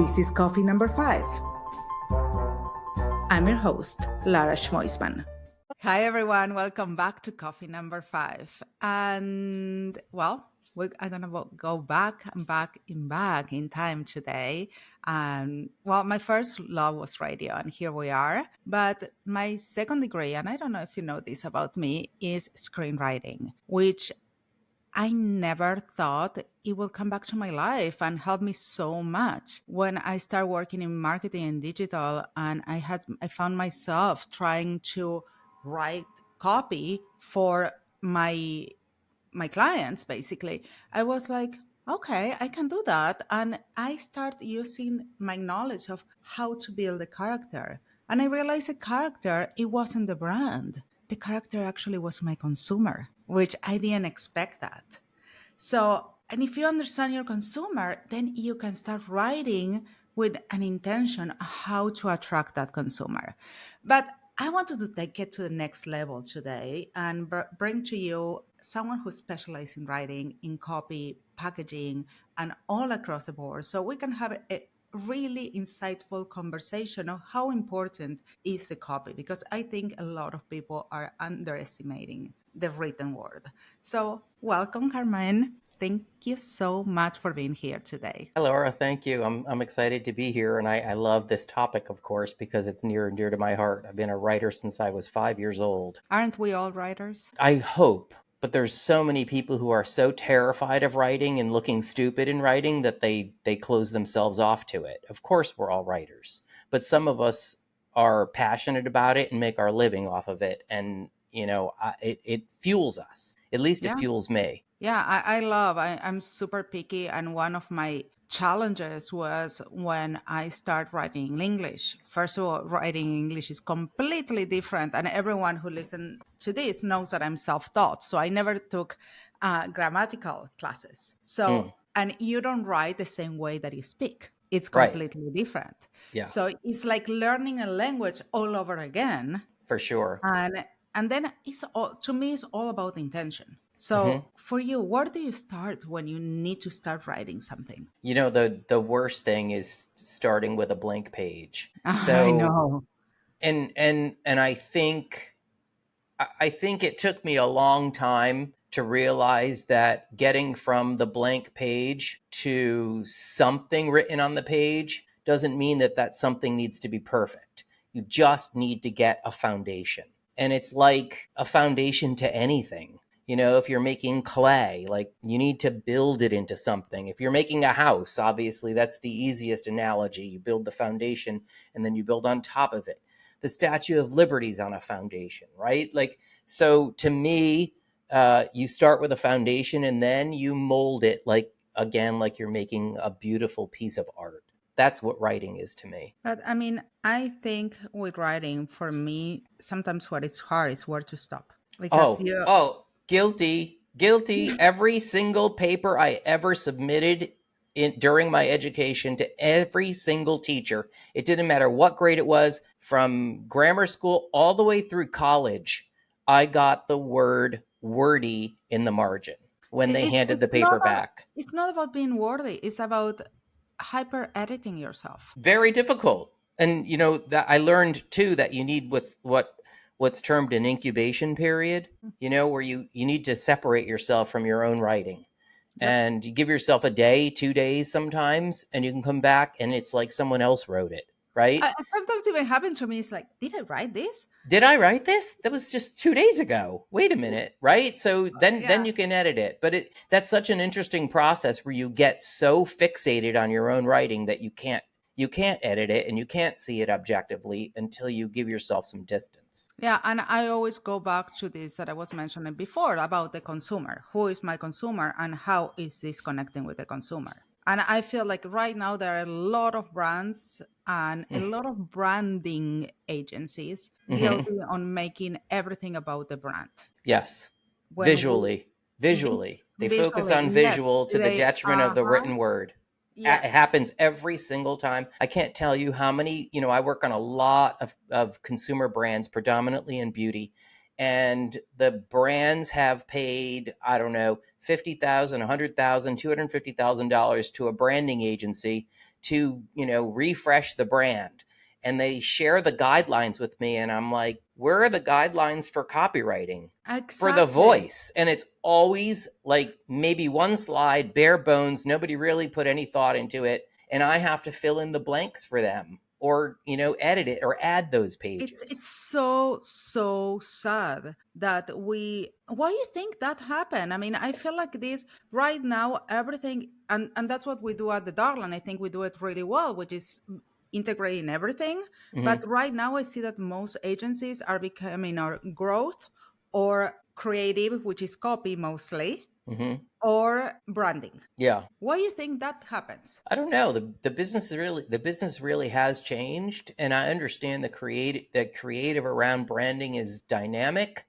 This is coffee number 5. I'm your host, Lara Schmoisman. Hi, everyone. Welcome back to coffee number 5. And I'm going to go back and back in time today. My first love was radio, and here we are. But my second degree, and I don't know if you know this about me, is screenwriting, which I never thought it will come back to my life and help me so much. When I started working in marketing and digital, and I found myself trying to write copy for my clients, basically. I was like, okay, I can do that. And I start using my knowledge of how to build a character. And I realized a character, it wasn't the brand. The character actually was my consumer, which I didn't expect that. So, and if you understand your consumer, then you can start writing with an intention how to attract that consumer. But I wanted to take it to the next level today and bring to you someone who specializes in writing, in copy, packaging, and all across the board. So we can have a really insightful conversation of how important is the copy, because I think a lot of people are underestimating the written word. So welcome, Carmine. Thank you so much for being here today. Hi, Laura. Thank you. I'm excited to be here, and I love this topic, of course, because it's near and dear to my heart. I've been a writer since I was 5 years old. Aren't we all writers? I hope, but there's so many people who are so terrified of writing and looking stupid in writing that they close themselves off to it. Of course, we're all writers, but some of us are passionate about it and make our living off of it, and it fuels us. At least it Yeah. fuels me. Yeah, I'm super picky. And one of my challenges was when I start writing in English. First of all, writing in English is completely different. And everyone who listens to this knows that I'm self-taught. So I never took grammatical classes. So, and you don't write the same way that you speak. It's Right. completely different. Yeah, So it's like learning a language all over again. for sure. And then to me it's all about intention. hmm So for you, where do you start when you need to start writing something? the worst thing is starting with a blank page. I So know. and I think it took me a long time to realize that getting from the blank page to something written on the page doesn't mean that that something needs to be perfect. You just need to get a foundation. And it's like a foundation to anything. If you're making clay, like you need to build it into something. If you're making a house, obviously that's the easiest analogy. You build the foundation and then you build on top of it. The Statue of Liberty's on a foundation, right? Like, so to me, you start with a foundation and then you mold it like you're making a beautiful piece of art. That's what writing is to me. But I mean, I think with writing, for me, sometimes what is hard is where to stop. Because Guilty. Every single paper I ever submitted during my education to every single teacher, it didn't matter what grade it was, from grammar school all the way through college, I got the word wordy in the margin when they handed it's the not paper back. it's not about being worthy. It's about hyper editing yourself. Very difficult. And that I learned too that you need what's termed an incubation period, where you need to separate yourself from your own writing. Yep. And you give yourself a day, 2 days sometimes, and you can come back and it's like someone else wrote it, right? Sometimes even happened to me. It's like, did I write this? Did I write this? That was just 2 days ago. Wait a minute, right? So then Yeah. you can edit it. But that's such an interesting process where you get so fixated on your own writing that you can't edit it and you can't see it objectively until you give yourself some distance. Yeah, and I always go back to this that I was mentioning before about the consumer. Who is my consumer and how is this connecting with the consumer? And I feel like right now there are a lot of brands and a lot of branding agencies hmm building on making everything about the brand. Yes. When we Visually. They focus visually, on yes, visual to the they detriment of the written word. It yes. happens every single time. I can't tell you how many, I work on a lot of consumer brands, predominantly in beauty, and the brands have paid, I don't know, $50,000, $100,000, $250,000 to a branding agency to, refresh the brand. And they share the guidelines with me, and I'm like, where are the guidelines for copywriting for the Exactly. voice? And it's always like maybe one slide, bare bones, nobody really put any thought into it, and I have to fill in the blanks for them, or edit it or add those pages. It's so sad that why you think that happened? I mean, I feel like this right now, everything, and that's what we do at the DARL, and I think we do it really well, which is integrating everything. But right now I see that most agencies are becoming our growth or creative, which is copy mostly, or branding. Yeah. Why do you think that happens? I don't know. The business really has changed, and I understand the creative around branding is dynamic.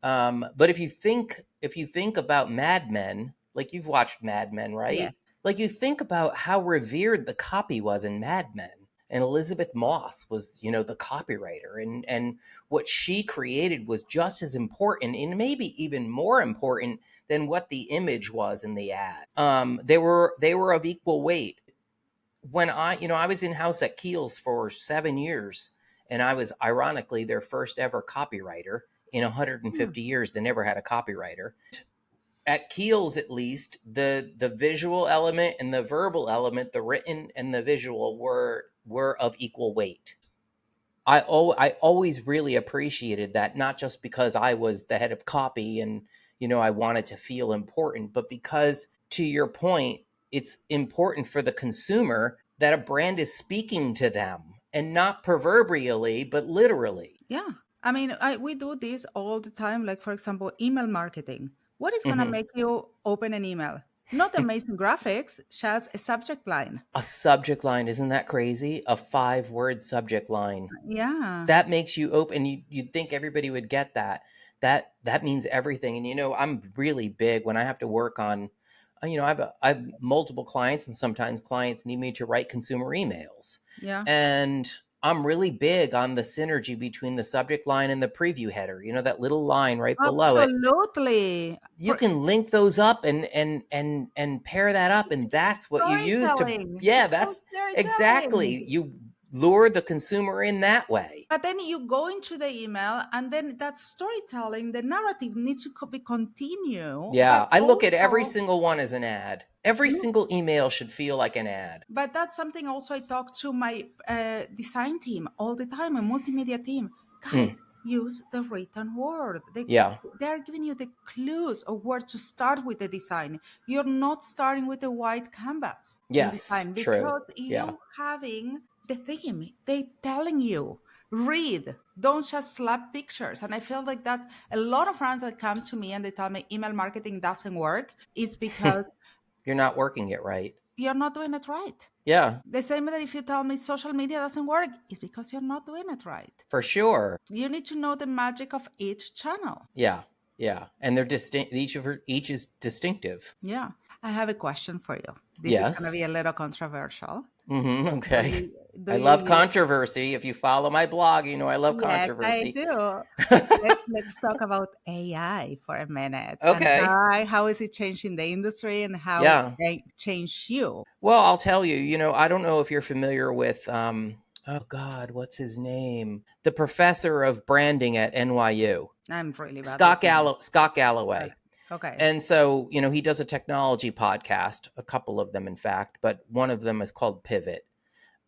But if you think about Mad Men, like you've watched Mad Men, right? Yeah. Like you think about how revered the copy was in Mad Men. And Elizabeth Moss was, the copywriter, and what she created was just as important, and maybe even more important than what the image was in the ad. They were of equal weight. When I was in house at Keels for 7 years, and I was ironically their first ever copywriter. In 150 years, they never had a copywriter. At Keels, at least, the visual element and the verbal element, the written and the visual, were of equal weight. I always really appreciated that, not just because I was the head of copy and I wanted to feel important, but because, to your point, it's important for the consumer that a brand is speaking to them, and not proverbially, but literally. Yeah. I mean, we do this all the time. Like, for example, email marketing. What is going to make you open an email? Not amazing graphics, just a subject line. A subject line, isn't that crazy? A 5-word subject line. Yeah. That makes you open. You'd think everybody would get that. That means everything. And I'm really big when I have to work on, I have multiple clients, and sometimes clients need me to write consumer emails. Yeah. And I'm really big on the synergy between the subject line and the preview header. That little line right below it. Absolutely. You can link those up and pair that up, and that's what you use to. Storytelling. Yeah, It's that's called exactly. storytelling. You lure the consumer in that way. But then you go into the email, and then that storytelling, the narrative needs to be continued. Yeah, But I look at every also, single one as an ad. Every single email should feel like an ad. but that's something also I talk to my design team all the time, a multimedia team. Guys, use the written word. They're giving you the clues of where to start with the design. You're not starting with a white canvas in Yes, design, true. because Yeah. you having the theme. They telling you, read, don't just slap pictures. And I feel like that's a lot of friends that come to me and they tell me email marketing doesn't work is because You're not working it right. you're not doing it right. Yeah, The same that if you tell me social media doesn't work, it's because you're not doing it right. for sure. You need to know the magic of each channel. Yeah, yeah, and they're distinct. Each is distinctive. Yeah. I have a question for you. This is Yes. going to be a little controversial. Okay. Do I you love use- controversy. If you follow my blog, I love Yes, controversy. I do. Let's talk about AI for a minute. Okay. And how is it changing the industry, and how it changed you? Well, I'll tell you, I don't know if you're familiar with, oh God, what's his name? The professor of branding at NYU. I'm really bad. Scott Galloway. Okay. And so, he does a technology podcast, a couple of them, in fact, but one of them is called Pivot.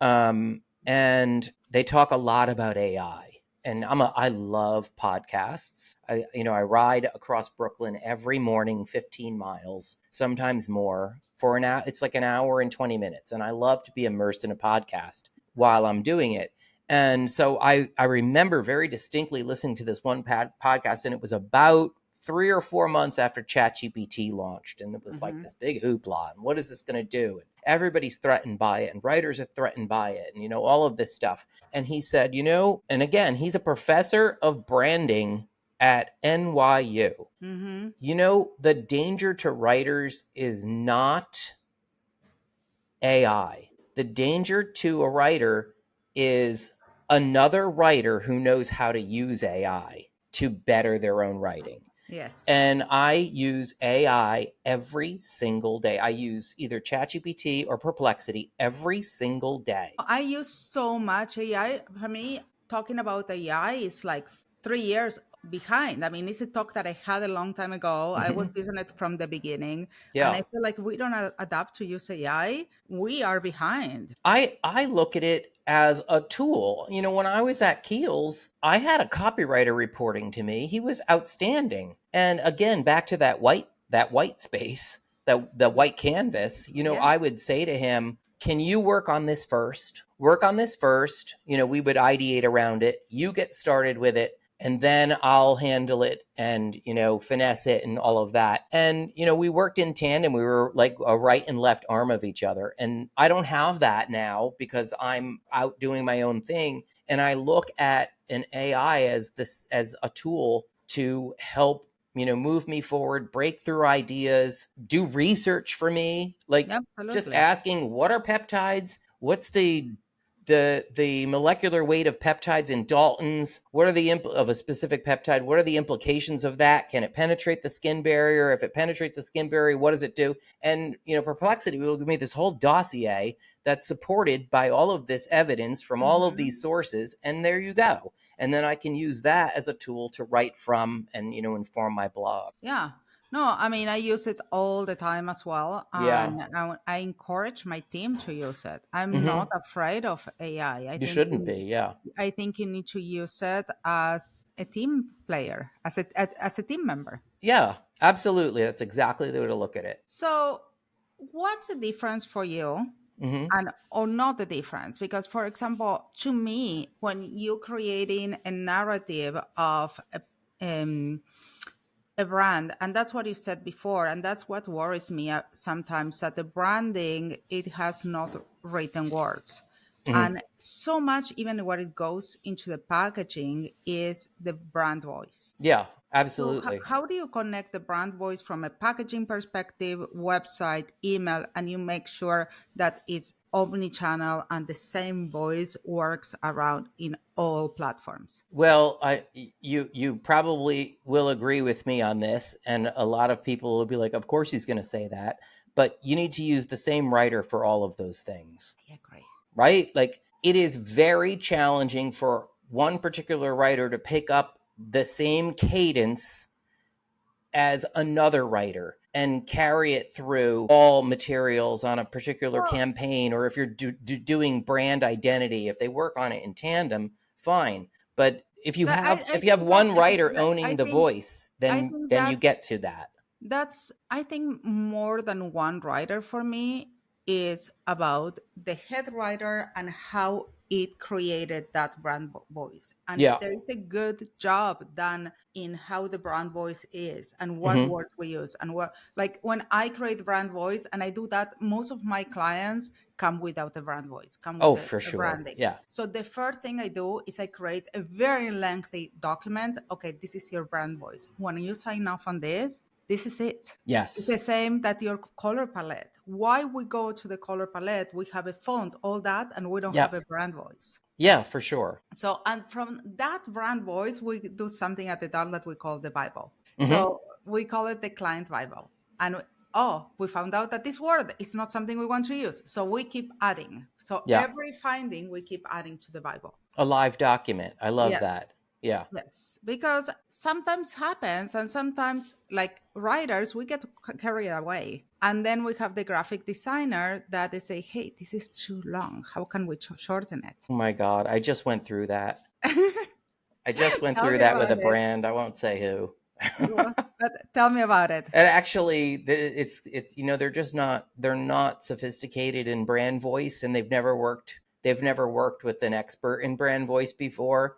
And they talk a lot about AI. And I love podcasts. I ride across Brooklyn every morning, 15 miles, sometimes more, for an hour. It's like an hour and 20 minutes. And I love to be immersed in a podcast while I'm doing it. And so I remember very distinctly listening to this one podcast, and it was about 3 or 4 months after ChatGPT launched. And it was like this big hoopla. And what is this going to do? And everybody's threatened by it, and writers are threatened by it, and, all of this stuff. And he said, and again, he's a professor of branding at NYU. The danger to writers is not AI. The danger to a writer is another writer who knows how to use AI to better their own writing. Yes. And I use AI every single day. I use either ChatGPT or Perplexity every single day. I use so much AI. For me, talking about AI is like 3 years behind. I mean, it's a talk that I had a long time ago. I was Mhm. using it from the beginning. And I Yeah. feel like we don't adapt to use AI. We are behind. I look at it as a tool. You know, when I was at Keels, I had a copywriter reporting to me. He was outstanding. And again, back to that white space, that white canvas, Yeah. I would say to him, "Can you work on this first? Work on this first." We would ideate around it. You get started with it, and then I'll handle it and, finesse it and all of that. And, we worked in tandem. We were like a right and left arm of each other. And I don't have that now because I'm out doing my own thing. And I look at an AI as a tool to help, move me forward, break through ideas, do research for me, like Yeah, just absolutely. asking what are peptides? What's the molecular weight of peptides in Daltons? What are the of a specific peptide? What are the implications of that? Can it penetrate the skin barrier? If it penetrates the skin barrier, what does it do? And Perplexity will give me this whole dossier that's supported by all of this evidence from all of Mhm. these sources, and there you go. And then I can use that as a tool to write from and inform my blog. Yeah. No, I mean, I use it all the time as well. Yeah. And I encourage my team to use it. I'm not Mm-hmm. afraid of AI. You shouldn't be. Yeah. I think you need to use it as a team player, as a team member. Yeah. Absolutely. That's exactly the way to look at it. So, what's the difference for you, Mm-hmm. and or not the difference? Because, for example, to me, when you're creating a narrative of um, a brand, and that's what you said before, and that's what worries me sometimes, that the branding, it has not written words, Mm-hmm. and so much, even what it goes into the packaging, is the brand voice. Yeah. So Absolutely. how do you connect the brand voice from a packaging perspective, website, email, and you make sure that it's omni-channel and the same voice works around in all platforms? Well, you probably will agree with me on this, and a lot of people will be like, "Of course he's going to say that," but you need to use the same writer for all of those things, I agree. right? Like it is very challenging for one particular writer to pick up the same cadence as another writer and carry it through all materials on a particular Well, campaign, or if you're doing brand identity, if they work on it in tandem, fine. But if you have I if you have think that, one writer I owning the think voice, I then think then you that get to that. that's, I think, more than one writer for me is about the head writer and how it created that brand voice, and if Yeah. there is a good job done in how the brand voice is and what Hmm. words we use and what, like when I create brand voice, and I do that, most of my clients come without a brand voice, come with Oh, for a sure. branding. Yeah. So the first thing I do is I create a very lengthy document. Okay, this is your brand voice. When you sign off on this is it. It's Yes. the same that your color palette. Why we go to the color palette? We have a font, all that, and we don't Yeah. have a brand voice. Yeah, for sure. So, and from that brand voice, we do something at the DARL that we call the Bible. Hmm. So we call it the client Bible. And oh, we found out that this word is not something we want to use. So we keep adding. So Yeah. every finding we keep adding to the Bible. A live document. I love Yes. that. Yeah. Yes, because sometimes happens, and sometimes, like writers, we get carried away, and then we have the graphic designer that they say, "Hey, this is too long. How can we shorten Oh my God. I just went through that. it?" I just went Tell through me that with about a it. brand. I won't say who. Well, tell me about it. And actually, it's they're not sophisticated in brand voice, and they've never worked with an expert in brand voice before.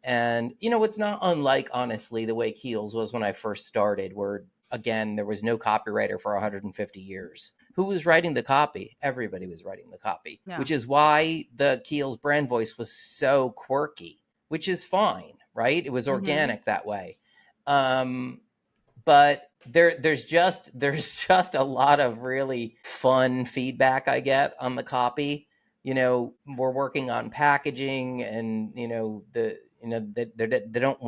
And it's not unlike, honestly, the way Keels was when I first started, where again there was no copywriter for 150 years. Who was writing the copy? Everybody was writing the copy, Yeah. which is why the Keels brand voice was so quirky, which is fine, right? It was Hmm. organic that way. But there's just a lot of really fun feedback I get on the copy. We're working on packaging, and they don't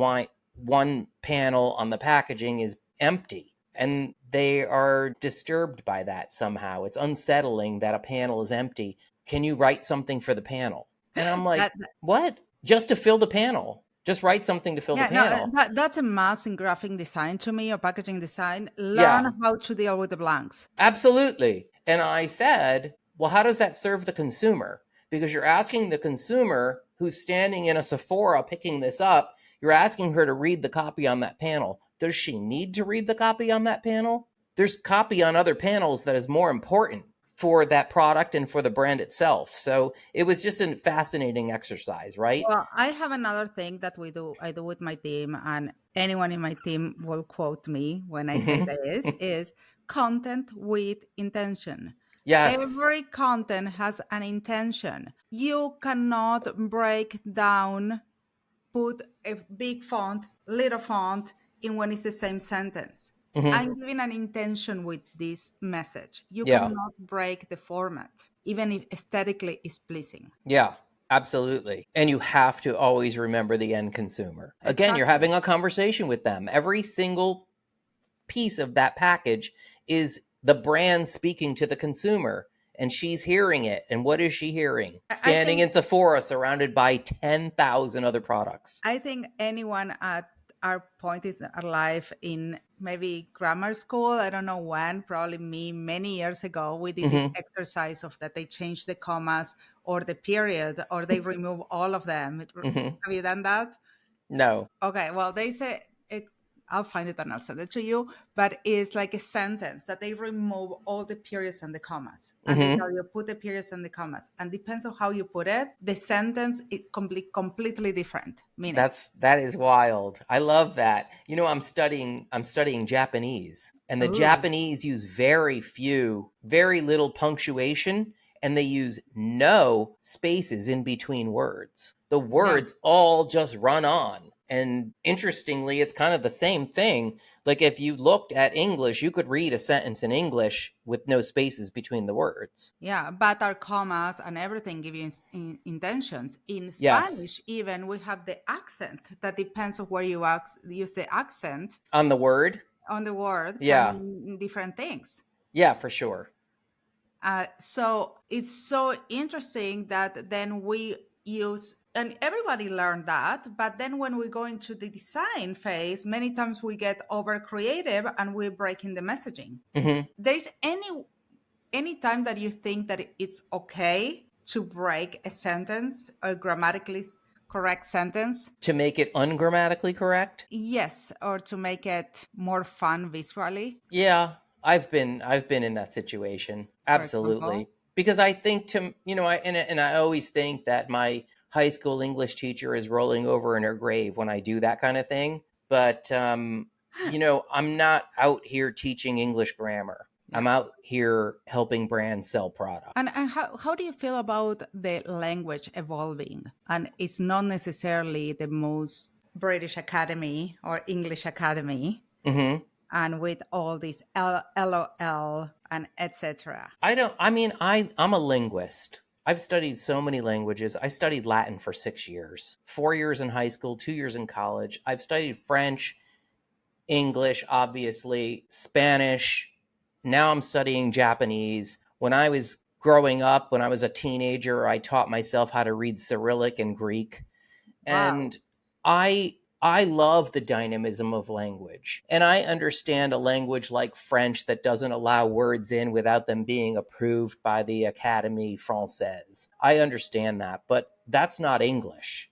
one panel on the packaging is empty, and they are disturbed by that somehow. It's unsettling that a panel is empty. Can you write something for the panel? And I'm like, That, what? Just to fill the panel. Just write something to fill the yeah, no, panel. that's a must in graphic design to me, or packaging design. Learn Yeah, how to deal with the blanks. absolutely. And I said, well, how does that serve the consumer? Because you're asking the consumer who's standing in a Sephora picking this up, you're asking her to read the copy on that panel. Does she need to read the copy on that panel? There's copy on other panels that is more important for that product and for the brand itself. So it was just a fascinating exercise, right? Well, I have another thing that I do with my team, and anyone in my team will quote me when I say this, is content with intention. Yes. Every content has an intention. You cannot break down, put a big font, little font in when it's the same sentence. Hmm. I'm giving an intention with this message. You Yeah. cannot break the format, even if aesthetically is pleasing. Yeah. Absolutely. And you have to always remember the end consumer. Again, you're Exactly. having a conversation with them. Every single piece of that package is the brand speaking to the consumer, and she's hearing it. And what is she hearing? I Standing think in Sephora surrounded by 10,000 other products. I think anyone at our point in our life in maybe grammar school, I don't know when, probably me many years ago, we did this Hmm. exercise of that they change the commas or the period or they remove all of them. Hmm. Have you done that? No. Okay, well, they say it. I'll find it and I'll send it to you. But it's like a sentence that they remove all the periods and the commas, and they Hmm. tell you put the periods and the commas, and depends on how you put it, the sentence is completely different meaning. That is wild. I love that. You know, I'm studying Japanese, and the Oh, Japanese use very little punctuation, and they use no spaces in between words. The yeah. words all just run on. And interestingly, it's kind of the same thing. Like if you looked at English, you could read a sentence in English with no spaces between the words. Yeah, but our commas and everything give you intentions. In Yes, Spanish, even we have the accent that depends on where you use the accent on the word. on the word can Yeah. mean different things. Yeah, for sure. So it's so interesting that then we use, and everybody learned that. But then when we go into the design phase, many times we get over creative and we're breaking the messaging. Hmm. There's any time that you think that it's okay to break a sentence, a grammatically correct sentence? To make it ungrammatically correct? Yes, or to make it more fun visually, Yeah, I've been in that situation. for example. Absolutely. Because I think I always think that my high school English teacher is rolling over in her grave when I do that kind of thing. But I'm not out here teaching English grammar. Yeah. I'm out here helping brands sell product. And how do you feel about the language evolving? And it's not necessarily the most British Academy or English Academy, Hmm. and with all these LOL and etc. I'm a linguist. I've studied so many languages. I studied Latin for 6 years, 4 years in high school, 2 years in college. I've studied French, English, obviously, Spanish. Now I'm studying Japanese. When I was growing up, when I was a teenager, I taught myself how to read Cyrillic and Greek. Wow. And I love the dynamism of language. And I understand a language like French that doesn't allow words in without them being approved by the Académie Française. I understand that, but that's not English.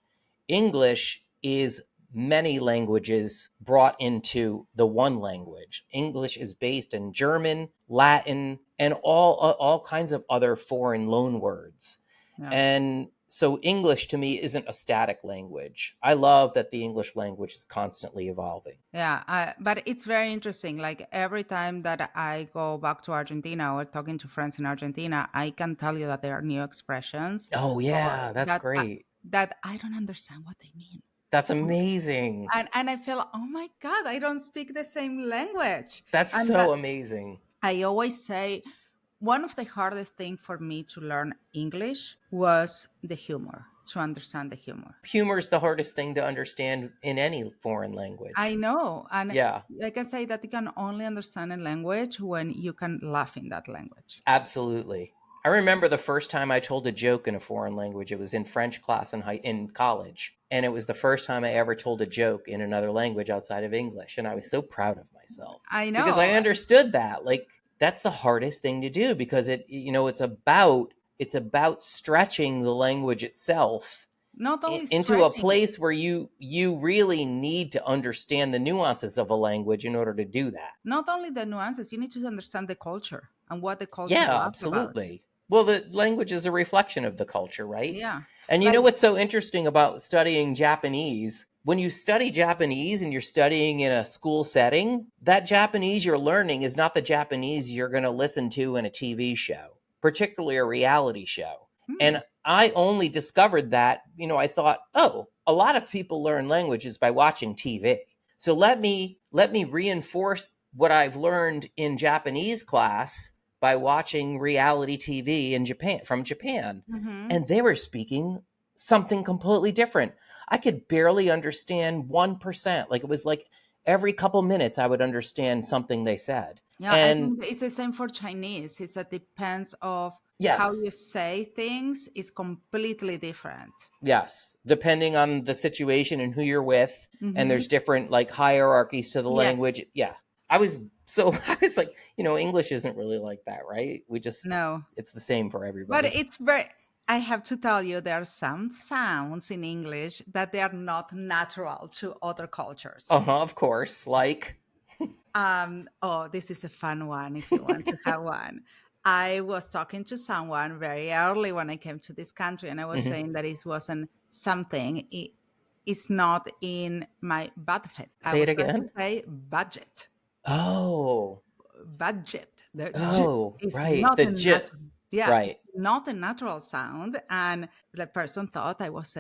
English is many languages brought into the one language. English is based in German, Latin, and all kinds of other foreign loan words. Yeah. And so English to me isn't a static language. I love that the English language is constantly evolving. Yeah, but it's very interesting. Like every time that I go back to Argentina or talking to friends in Argentina, I can tell you that there are new expressions Oh or yeah, that's great. that I don't understand what they mean. That's amazing. And I feel, oh my God, I don't speak the same language. That's And so amazing. I always say one of the hardest things for me to learn English was the humor. to understand the humor. Humor is the hardest thing to understand in any foreign language. I know. And Yeah, I can say that you can only understand a language when you can laugh in that language. absolutely. I remember the first time I told a joke in a foreign language. It was in French class in college, and it was the first time I ever told a joke in another language outside of English, and I was so proud of myself I because know. I understood that. Like, that's the hardest thing to do, because it's about stretching the language itself Not only into a stretching it, place where you really need to understand the nuances of a language in order to do that. not only the nuances, you need to understand the culture and what the culture Yeah, laughs about. absolutely. Well, the language is a reflection of the culture, right? Yeah. And you Like, know what's so interesting about studying Japanese? When you study Japanese and you're studying in a school setting, that Japanese you're learning is not the Japanese you're going to listen to in a TV show, particularly a reality show. hmm, And I only discovered that, I thought, oh, a lot of people learn languages by watching TV. So let me reinforce what I've learned in Japanese class by watching reality TV in Japan, from Japan. mhm. And they were speaking something completely different. I could barely understand 1%. Like, it was like every couple minutes I would understand something they said. Yeah, I And think it's the same for Chinese. It's that depends of how yes, you say things is completely different. yes, depending on the situation and who you're with, and Hmm. there's different like hierarchies to the Yes. language. Yeah. I was so I was like, English isn't really like that, right? No. It's the same for But everybody. it's very, I have to tell you, there are some sounds in English that they are not natural to other cultures. Uh-huh, of course. Like, Oh, this is a fun one if you want to have one. I was talking to someone very early when I came to this country, and I was mhm. saying that it wasn't something, it's not in my budget. I Say it was going to again. say budget. Oh, Budget. The j oh, is right. not The a j, natural, yeah, it's right. not a natural sound. And the person thought I was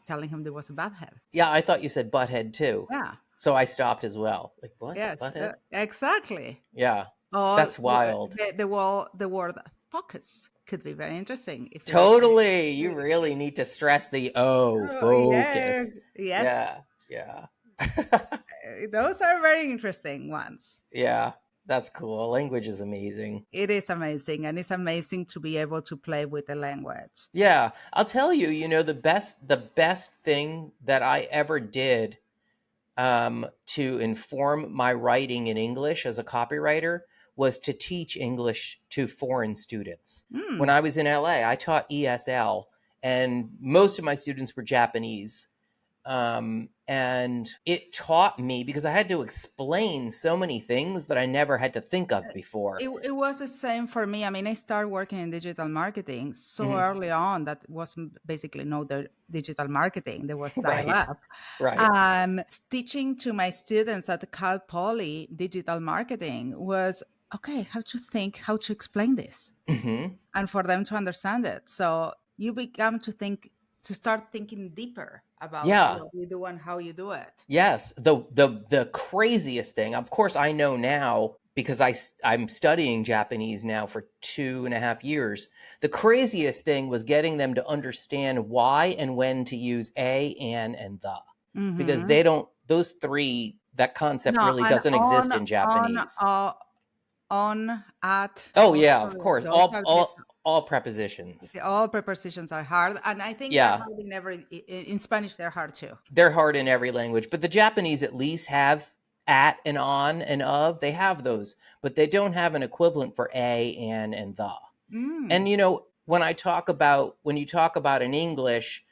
telling him there was a bad head. Yeah, I thought you said butthead too. Yeah. So I stopped as well. Like, what? Yes. Butthead? Exactly. Yeah. Or That's wild. the word focus could be very interesting if you don't say. Totally. You really need to stress the Oh, yeah. focus. Yes. Yeah. Yeah. Those are very interesting ones. Yeah. That's cool. Language is amazing. It is amazing, and it's amazing to be able to play with the language. Yeah. I'll tell you, the best thing that I ever did to inform my writing in English as a copywriter was to teach English to foreign students. When Mm. I was in LA, I taught ESL, and most of my students were Japanese. And it taught me, because I had to explain so many things that I never had to think of before. It was the same for me. I mean, I started working in digital marketing so Mhm. early on that wasn't basically no digital marketing. There was dial Right. up. Right. And teaching to my students at Cal Poly digital marketing was okay, how to think, how to explain this, Hmm. and for them to understand it. So you become to start thinking deeper about Yeah. what you do and how you do it. Yes, the craziest thing. Of course, I know now because I'm studying Japanese now for 2.5 years. The craziest thing was getting them to understand why and when to use a, and the, because Mm-hmm. they don't. Those three, that concept No, really and doesn't exist in Japanese. on, at, Oh those yeah, are of course. those All are all different. all prepositions. All prepositions are hard, and I think they're Yeah, hard in in Spanish. They're hard too. they're hard in every language, but the Japanese at least have at and on and of. They have those, but they don't have an equivalent for a, and the. And Mm. when you talk about in English,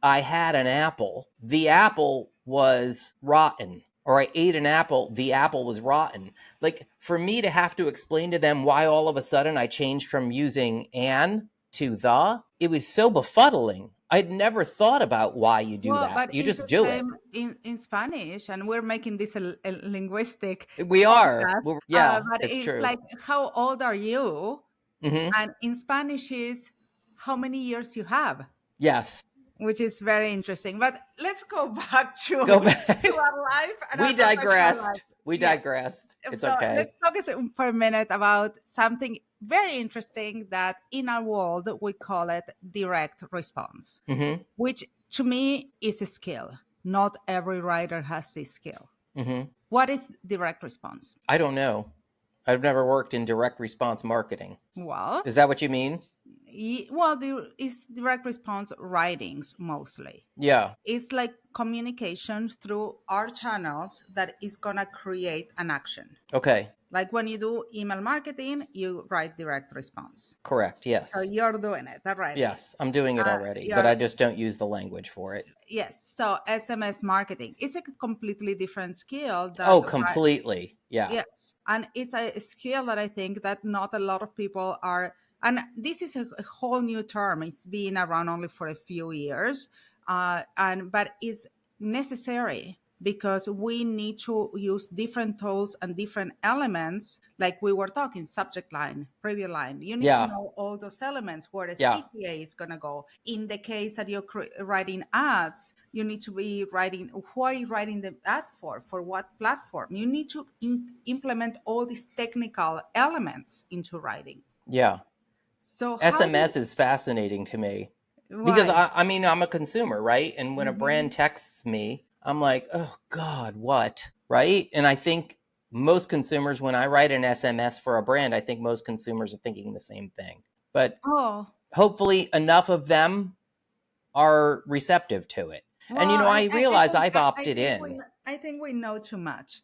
I had an apple. The apple was rotten. Or I ate an apple. The apple was rotten. Like, for me to have to explain to them why all of a sudden I changed from using an to the, it was so befuddling. I'd never thought about why you do Well, that. but You it's just the do it. same in Spanish, and we're making this a linguistic We are. podcast. Yeah, But it's it's true. like, how old are you? Hmm. And in Spanish is how many years you have, Yes. which is very interesting. But let's go back to Go back. our life and We our professional life. digressed. We Yes. digressed. It's So okay. let's talk for a minute about something very interesting that in our world, we call it direct response, Mm-hmm. which to me is a skill. Not every writer has this skill. Mm-hmm. What is direct response? I don't know. I've never worked in direct response marketing. Well, Is that what you mean? it's direct response writings mostly. Yeah. It's like communication through our channels that is going to create an action. Okay. Like when you do email marketing, you write direct response. Correct. Yes. So you're doing it already. Yes, I'm doing it already, but I just don't use the language for it. Yes. So SMS marketing is a completely different skill. Oh, completely. Yeah. Yes. And it's a skill that I think that not a lot of people are, and this is a whole new term. It's been around only for a few years, but it's necessary because we need to use different tools and different elements. Like we were talking, subject line, preview line. You need to know all those elements where the CTA is going to go. In the case that you're writing ads, you need to be writing, who are you writing the ad for what platform? You need to implement all these technical elements into writing. Yeah. So SMS is fascinating to me. Because I mean, I'm a consumer, right? And when a brand texts me, I'm like, oh God, what? Right? And I think most consumers, when I write an SMS for a brand, I think most consumers are thinking the same thing. But hopefully enough of them are receptive to it. Well, and I realize I've opted in. I think we know too much.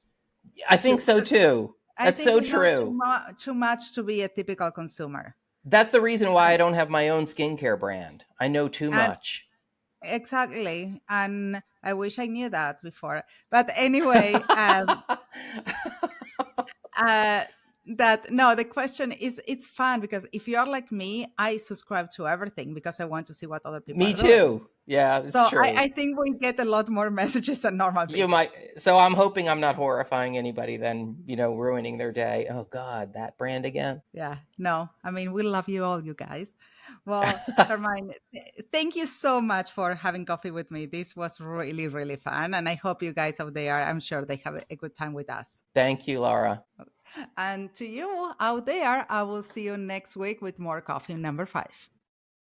I think so too. That's so true. Too much to be a typical consumer. That's the reason why I don't have my own skincare brand. I know too much. Exactly. And I wish I knew that before. But anyway, the question is, it's fun because if you're like me, I subscribe to everything because I want to see what other people Me too. Yeah, that's true. I think we get a lot more messages than normal people. You might. So I'm hoping I'm not horrifying anybody then, ruining their day. Oh God, that brand again. Yeah, no, I mean, we love you all, you guys. Well, Carmine, thank you so much for having coffee with me. This was really, really fun. And I hope you guys out there, I'm sure they have a good time with us. Thank you, Lara. And to you out there, I will see you next week with more coffee number 5.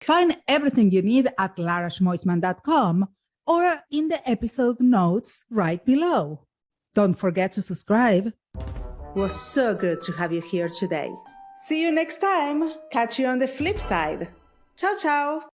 Find everything you need at larashmoisman.com or in the episode notes right below. Don't forget to subscribe. It was so good to have you here today. See you next time. Catch you on the flip side. Ciao, ciao.